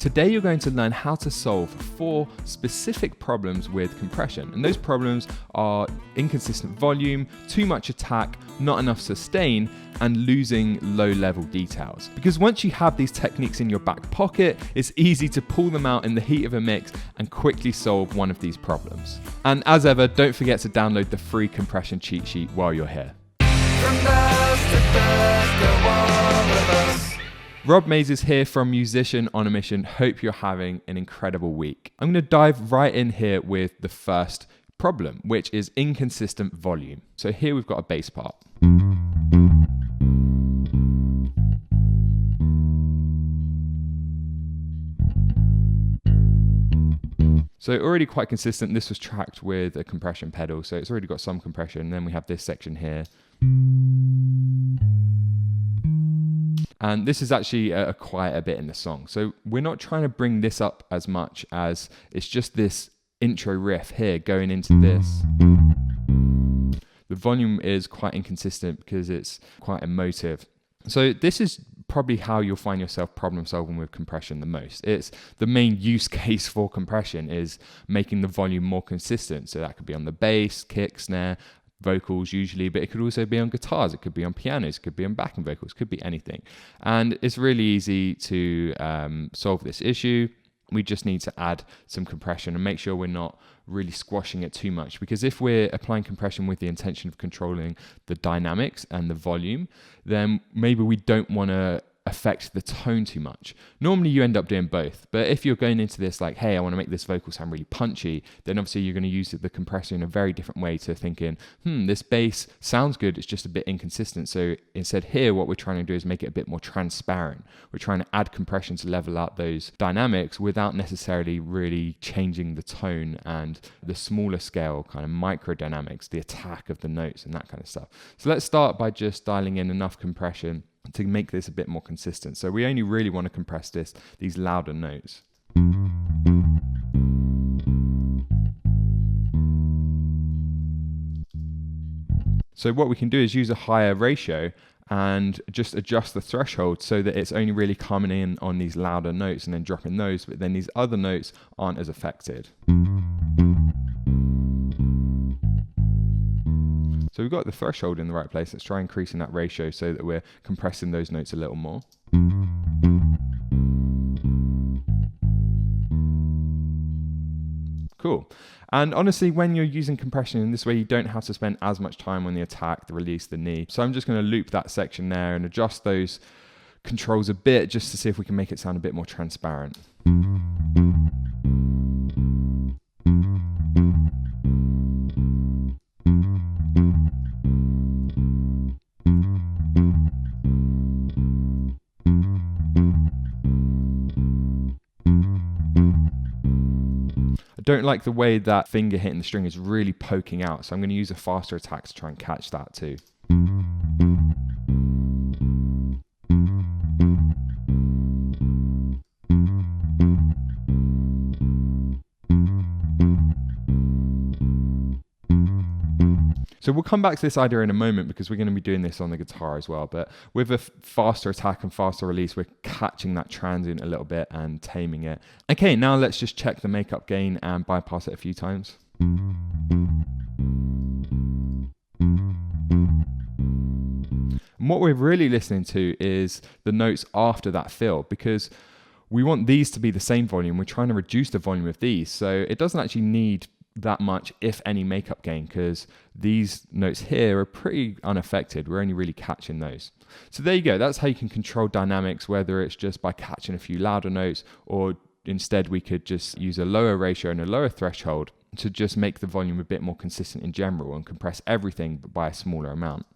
Today you're going to learn how to solve 4 specific problems with compression. And those problems are inconsistent volume, too much attack, not enough sustain, and losing low-level details. Because once you have these techniques in your back pocket, it's easy to pull them out in the heat of a mix and quickly solve one of these problems. And as ever, don't forget to download the free compression cheat sheet while you're here. Rob Mays is here from Musician on a Mission. Hope you're having an incredible week. I'm going to dive right in here with the first problem, which is inconsistent volume. So here we've got a bass part. So already quite consistent. This was tracked with a compression pedal, so it's already got some compression. And then we have this section here. And this is actually quite a bit in the song. So we're not trying to bring this up as much as it's just this intro riff here going into this. The volume is quite inconsistent because it's quite emotive. So this is probably how you'll find yourself problem solving with compression the most. It's the main use case for compression is making the volume more consistent. So that could be on the bass, kick, snare, vocals usually, but it could also be on guitars, it could be on pianos, it could be on backing vocals, it could be anything. And it's really easy to solve this issue. We just need to add some compression and make sure we're not really squashing it too much, because if we're applying compression with the intention of controlling the dynamics and the volume, then maybe we don't want to affect the tone too much. Normally you end up doing both, but if you're going into this like, hey, I want to make this vocal sound really punchy, then obviously you're going to use the compressor in a very different way to thinking, this bass sounds good, it's just a bit inconsistent. So instead here, what we're trying to do is make it a bit more transparent. We're trying to add compression to level out those dynamics without necessarily really changing the tone and the smaller scale kind of micro dynamics, the attack of the notes and that kind of stuff. So let's start by just dialing in enough compression to make this a bit more consistent. So we only really want to compress these louder notes. So what we can do is use a higher ratio and just adjust the threshold so that it's only really coming in on these louder notes and then dropping those, but then these other notes aren't as affected. So we've got the threshold in the right place. Let's try increasing that ratio so that we're compressing those notes a little more. Cool. And honestly, when you're using compression in this way, you don't have to spend as much time on the attack, the release, the knee. So I'm just going to loop that section there and adjust those controls a bit just to see if we can make it sound a bit more transparent. I don't like the way that finger hitting the string is really poking out, so I'm going to use a faster attack to try and catch that too. So we'll come back to this idea in a moment because we're going to be doing this on the guitar as well. But with a faster attack and faster release, we're catching that transient a little bit and taming it. Okay, now let's just check the makeup gain and bypass it a few times. And what we're really listening to is the notes after that fill, because we want these to be the same volume. We're trying to reduce the volume of these. So it doesn't actually need that much, if any, makeup gain, because these notes here are pretty unaffected. We're only really catching those. So there you go. That's how you can control dynamics, whether it's just by catching a few louder notes, or instead we could just use a lower ratio and a lower threshold to just make the volume a bit more consistent in general and compress everything but by a smaller amount.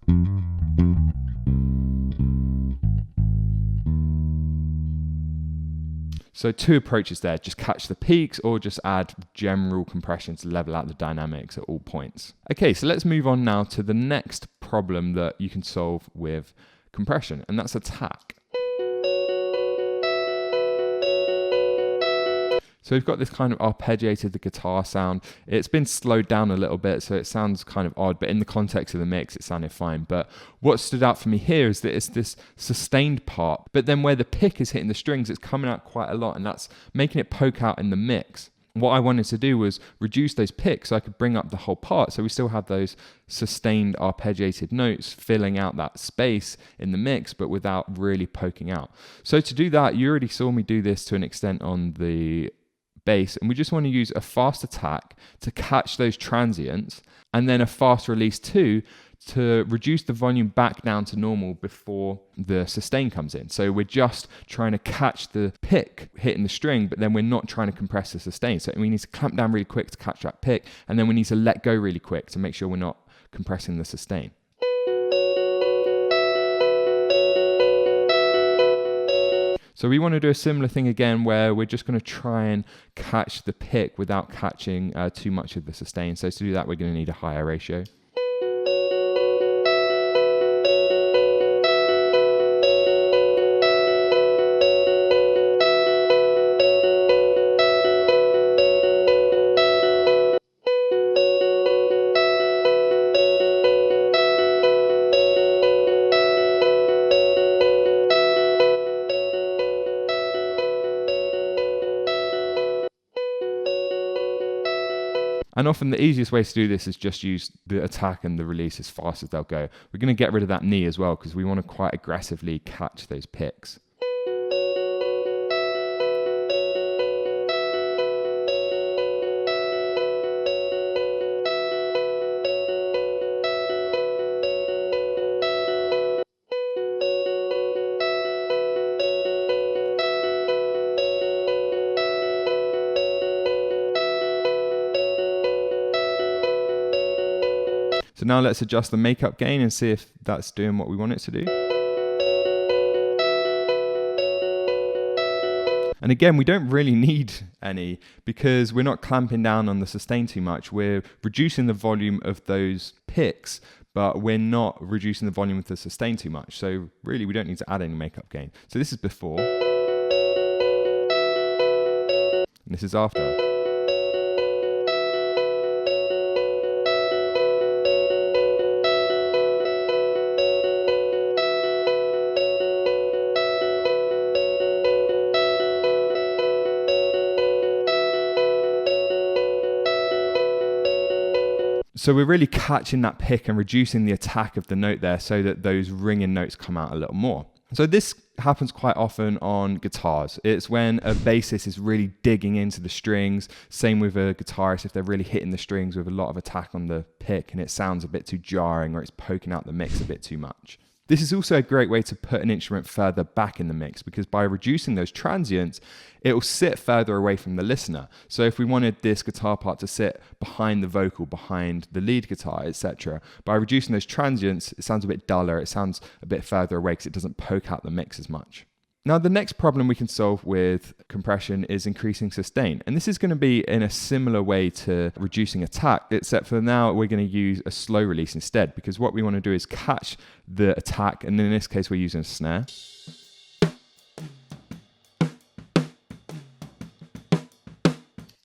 So 2 approaches there, just catch the peaks or just add general compression to level out the dynamics at all points. Okay, so let's move on now to the next problem that you can solve with compression, and that's attack. So we've got this kind of arpeggiated the guitar sound. It's been slowed down a little bit, so it sounds kind of odd, but in the context of the mix, it sounded fine. But what stood out for me here is that it's this sustained part, but then where the pick is hitting the strings, it's coming out quite a lot, and that's making it poke out in the mix. What I wanted to do was reduce those picks so I could bring up the whole part, so we still have those sustained arpeggiated notes filling out that space in the mix, but without really poking out. So to do that, you already saw me do this to an extent on the bass, and we just want to use a fast attack to catch those transients, and then a fast release too, to reduce the volume back down to normal before the sustain comes in. So we're just trying to catch the pick hitting the string, but then we're not trying to compress the sustain. So we need to clamp down really quick to catch that pick, and then we need to let go really quick to make sure we're not compressing the sustain. So we want to do a similar thing again, where we're just going to try and catch the pick without catching too much of the sustain. So to do that, we're going to need a higher ratio. And often the easiest way to do this is just use the attack and the release as fast as they'll go. We're going to get rid of that knee as well, because we want to quite aggressively catch those picks. So now let's adjust the makeup gain and see if that's doing what we want it to do. And again, we don't really need any, because we're not clamping down on the sustain too much. We're reducing the volume of those picks, but we're not reducing the volume of the sustain too much. So really, we don't need to add any makeup gain. So this is before, and this is after. So we're really catching that pick and reducing the attack of the note there, so that those ringing notes come out a little more. So this happens quite often on guitars. It's when a bassist is really digging into the strings. Same with a guitarist, if they're really hitting the strings with a lot of attack on the pick and it sounds a bit too jarring, or it's poking out the mix a bit too much. This is also a great way to put an instrument further back in the mix, because by reducing those transients, it will sit further away from the listener. So if we wanted this guitar part to sit behind the vocal, behind the lead guitar, etc., by reducing those transients, it sounds a bit duller, it sounds a bit further away because it doesn't poke out the mix as much. Now, the next problem we can solve with compression is increasing sustain. And this is going to be in a similar way to reducing attack, except for now we're going to use a slow release instead, because what we want to do is catch the attack, and in this case we're using a snare.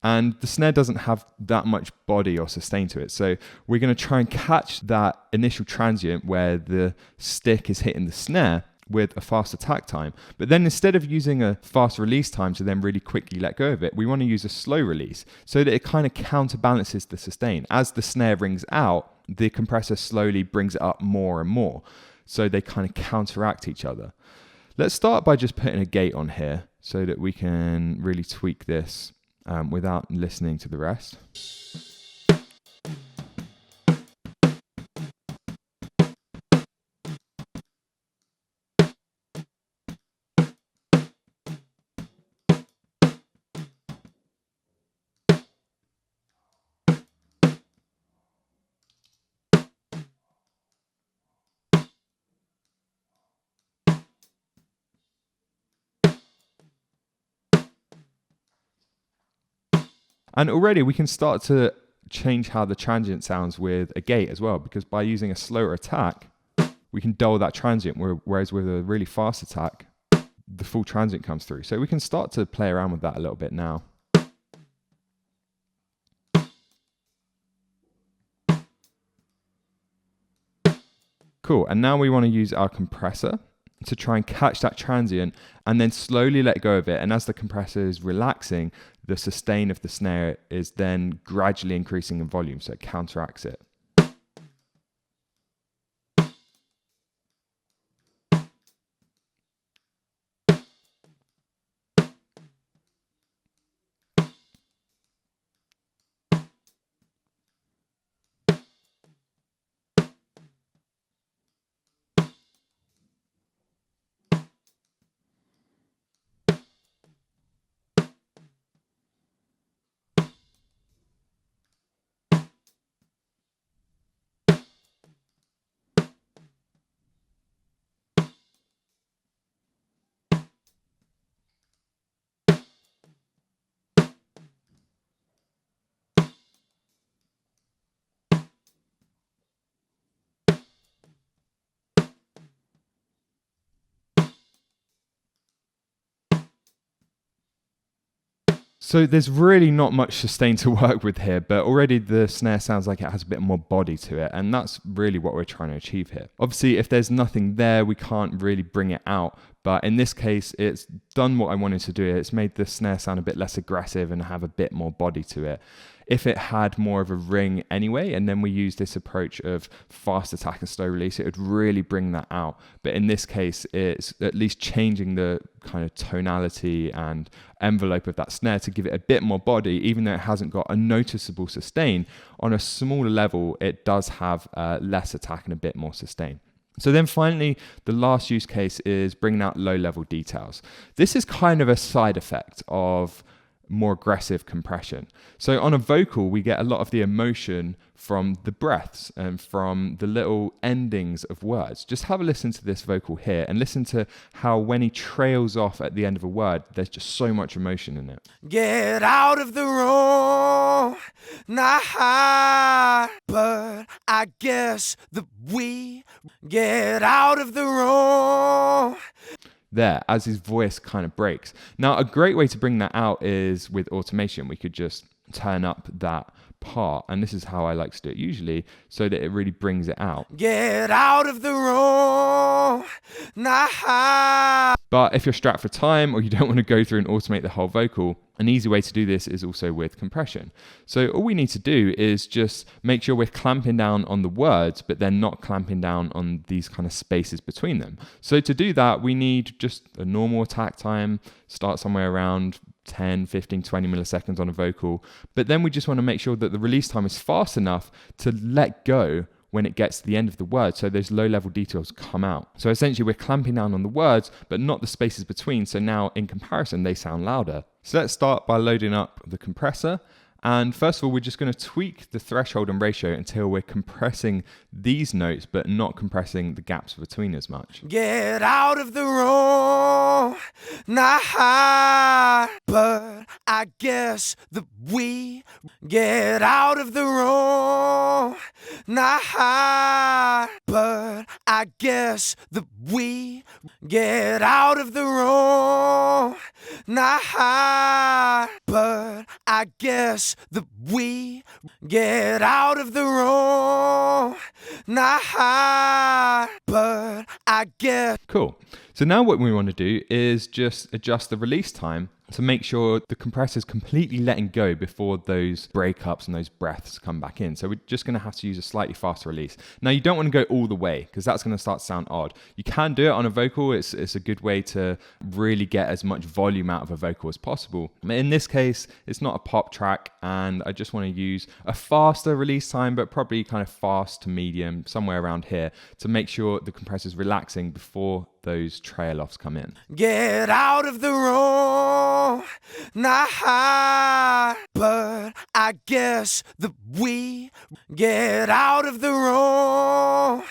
And the snare doesn't have that much body or sustain to it. So we're going to try and catch that initial transient where the stick is hitting the snare with a fast attack time. But then instead of using a fast release time to then really quickly let go of it, we want to use a slow release so that it kind of counterbalances the sustain. As the snare rings out, the compressor slowly brings it up more and more. So they kind of counteract each other. Let's start by just putting a gate on here so that we can really tweak this without listening to the rest. And already we can start to change how the transient sounds with a gate as well, because by using a slower attack, we can dull that transient, whereas with a really fast attack, the full transient comes through. So we can start to play around with that a little bit now. Cool. And now we want to use our compressor to try and catch that transient and then slowly let go of it. And as the compressor is relaxing, the sustain of the snare is then gradually increasing in volume, so it counteracts it. So there's really not much sustain to work with here, but already the snare sounds like it has a bit more body to it, and that's really what we're trying to achieve here. Obviously, if there's nothing there, we can't really bring it out, but in this case, it's done what I wanted to do. It's made the snare sound a bit less aggressive and have a bit more body to it. If it had more of a ring anyway, and then we use this approach of fast attack and slow release, it would really bring that out. But in this case, it's at least changing the kind of tonality and envelope of that snare to give it a bit more body, even though it hasn't got a noticeable sustain. On a smaller level, it does have less attack and a bit more sustain. So then finally, the last use case is bringing out low-level details. This is kind of a side effect of more aggressive compression. So on a vocal, we get a lot of the emotion from the breaths and from the little endings of words. Just have a listen to this vocal here and listen to how when he trails off at the end of a word, there's just so much emotion in it. Get out of the room, nah, but I guess that we get out of the room. There, as his voice kind of breaks. Now, a great way to bring that out is with automation. We could just turn up that part, and this is how I like to do it usually, so that it really brings it out. Get out of the room, nah. But if you're strapped for time or you don't want to go through and automate the whole vocal, an easy way to do this is also with compression. So all we need to do is just make sure we're clamping down on the words, but then not clamping down on these kind of spaces between them. So to do that, we need just a normal attack time, start somewhere around 10, 15, 20 milliseconds on a vocal. But then we just want to make sure that the release time is fast enough to let go when it gets to the end of the word, so those low-level details come out. So essentially we're clamping down on the words, but not the spaces between, so now in comparison they sound louder. So let's start by loading up the compressor. And first of all, we're just going to tweak the threshold and ratio until we're compressing these notes, but not compressing the gaps between as much. Get out of the room, nah, but I guess that we get out of the room, nah, but I guess that we get out of the room, nah, but I guess that we get out of the room, nah, but I guess. Cool. So now what we want to do is just adjust the release time to make sure the compressor is completely letting go before those breakups and those breaths come back in. So we're just going to have to use a slightly faster release. Now you don't want to go all the way because that's going to start to sound odd. You can do it on a vocal. It's a good way to really get as much volume out of a vocal as possible. In this case, it's not a pop track and I just want to use a faster release time, but probably kind of fast to medium, somewhere around here, to make sure the compressor is relaxing before those trail offs come in. Get out of the room, nah, but I guess that we get out of the room,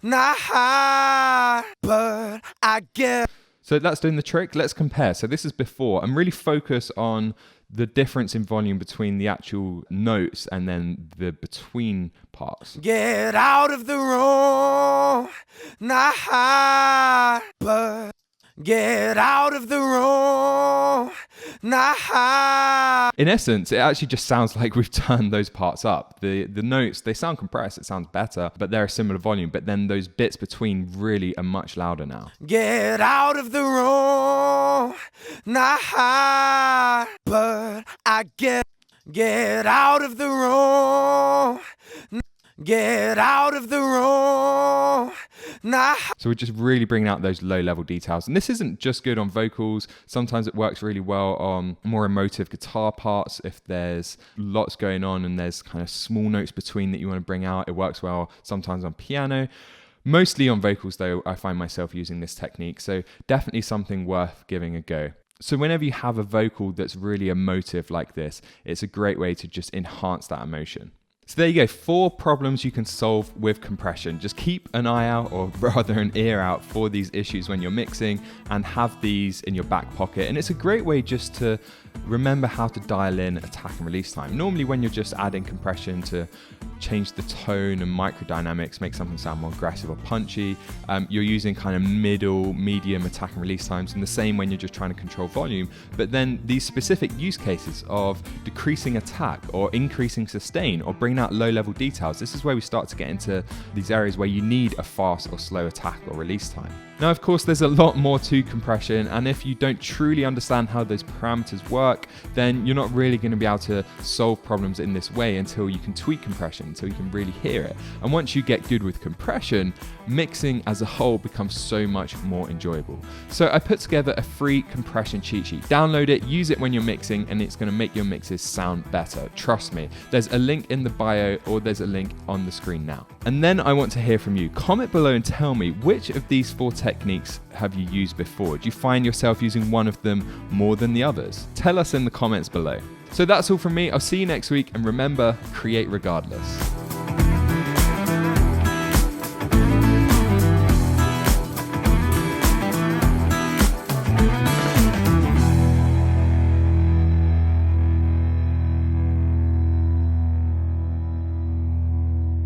nah, but I guess. So that's doing the trick. Let's compare. So this is before, and really focus on the difference in volume between the actual notes and then the between parts. Get out of the room, nah, but get out of the room now. In essence, it actually just sounds like we've turned those parts up. The notes, they sound compressed, it sounds better, but they're a similar volume. But then those bits between really are much louder now. Get out of the room now, but I get out of the room. Get out of the room now. So we're just really bringing out those low level details. And this isn't just good on vocals. Sometimes it works really well on more emotive guitar parts. If there's lots going on and there's kind of small notes between that you want to bring out, it works well sometimes on piano. Mostly on vocals though, I find myself using this technique. So definitely something worth giving a go. So whenever you have a vocal that's really emotive like this, it's a great way to just enhance that emotion. So there you go, 4 problems you can solve with compression. Just keep an eye out, or rather an ear out, for these issues when you're mixing, and have these in your back pocket. And it's a great way just to remember how to dial in attack and release time. Normally when you're just adding compression to change the tone and microdynamics, make something sound more aggressive or punchy, you're using kind of medium attack and release times, and the same when you're just trying to control volume. But then these specific use cases of decreasing attack or increasing sustain or bringing out low level details, this is where we start to get into these areas where you need a fast or slow attack or release time. Now, of course, there's a lot more to compression, and if you don't truly understand how those parameters work, then you're not really going to be able to solve problems in this way until you can tweak compression, until you can really hear it. And once you get good with compression, mixing as a whole becomes so much more enjoyable. So I put together a free compression cheat sheet. Download it, use it when you're mixing, and it's going to make your mixes sound better. Trust me. There's a link in the bio, or there's a link on the screen now. And then I want to hear from you. Comment below and tell me, which of these 4 techniques have you used before? Do you find yourself using one of them more than the others? Tell us in the comments below. So that's all from me. I'll see you next week, and remember, create regardless.